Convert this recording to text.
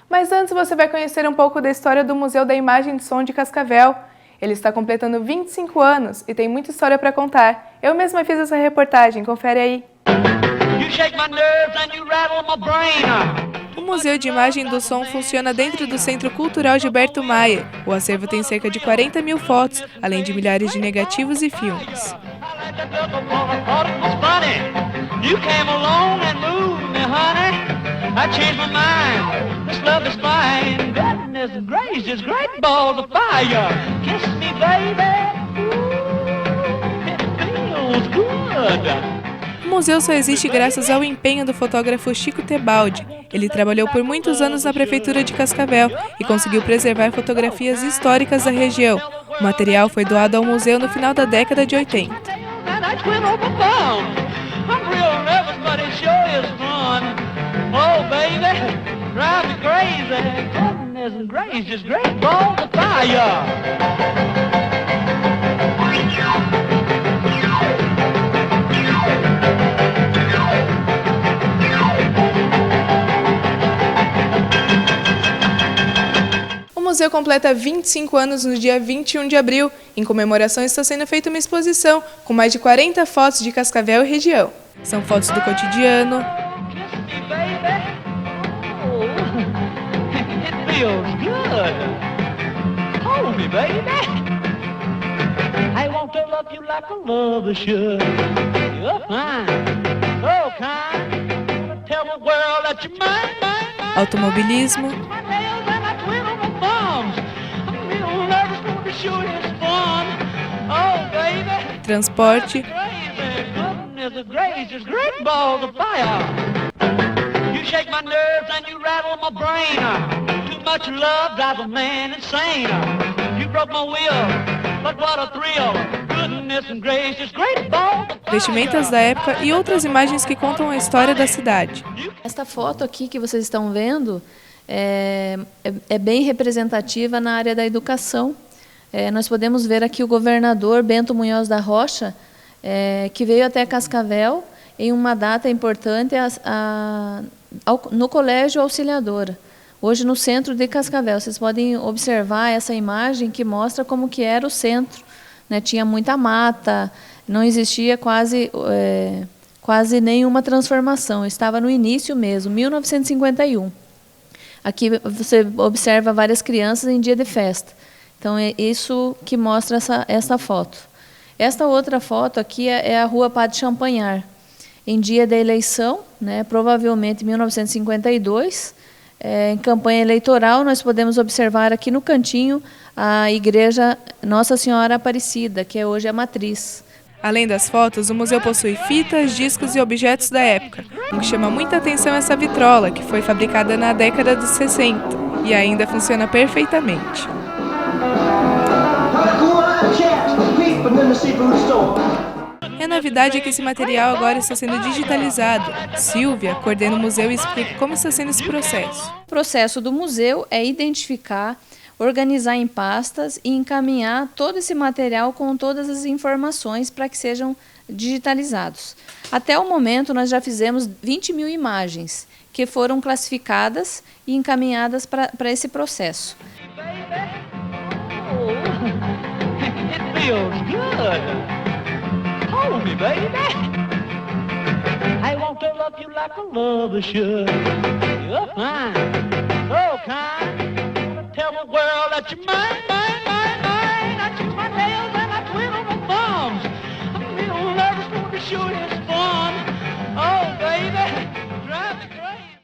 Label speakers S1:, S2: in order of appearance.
S1: Mas antes você vai conhecer um pouco da história do Museu da Imagem e Som de Cascavel. Ele está completando 25 anos e tem muita história para contar. Eu mesma fiz essa reportagem, confere aí. O Museu de Imagem do Som funciona dentro do Centro Cultural Gilberto Maia. O acervo tem cerca de 40 mil fotos, além de milhares de negativos e filmes. O museu só existe graças ao empenho do fotógrafo Chico Tebaldi. Ele trabalhou por muitos anos na prefeitura de Cascavel e conseguiu preservar fotografias históricas da região. O material foi doado ao museu no final da década de 80. O museu completa 25 anos no dia 21 de abril. Em comemoração está sendo feita uma exposição com mais de 40 fotos de Cascavel e região. São fotos do cotidiano, automobilismo, transporte, vestimentas da época e outras imagens que contam a história da cidade.
S2: Esta foto aqui que vocês estão vendo é bem representativa na área da educação. Nós podemos ver aqui o governador Bento Munhoz da Rocha, que veio até Cascavel em uma data importante no Colégio Auxiliadora, hoje no centro de Cascavel. Vocês podem observar essa imagem que mostra como que era o centro, né? Tinha muita mata, não existia quase nenhuma transformação, estava no início mesmo, 1951. Aqui você observa várias crianças em dia de festa. Então, é isso que mostra essa foto. Esta outra foto aqui é a Rua Padre Champagnat. Em dia da eleição, né, provavelmente em 1952, em campanha eleitoral, nós podemos observar aqui no cantinho a igreja Nossa Senhora Aparecida, que é hoje a matriz.
S1: Além das fotos, o museu possui fitas, discos e objetos da época. O que chama muita atenção é essa vitrola, que foi fabricada na década dos 60 e ainda funciona perfeitamente. E a novidade é que esse material agora está sendo digitalizado. Silvia coordena o museu e explica como está sendo esse processo.
S2: O processo do museu é identificar, organizar em pastas e encaminhar todo esse material com todas as informações para que sejam digitalizados. Até o momento, nós já fizemos 20 mil imagens que foram classificadas e encaminhadas para esse processo.
S3: Tell the world that you're mine.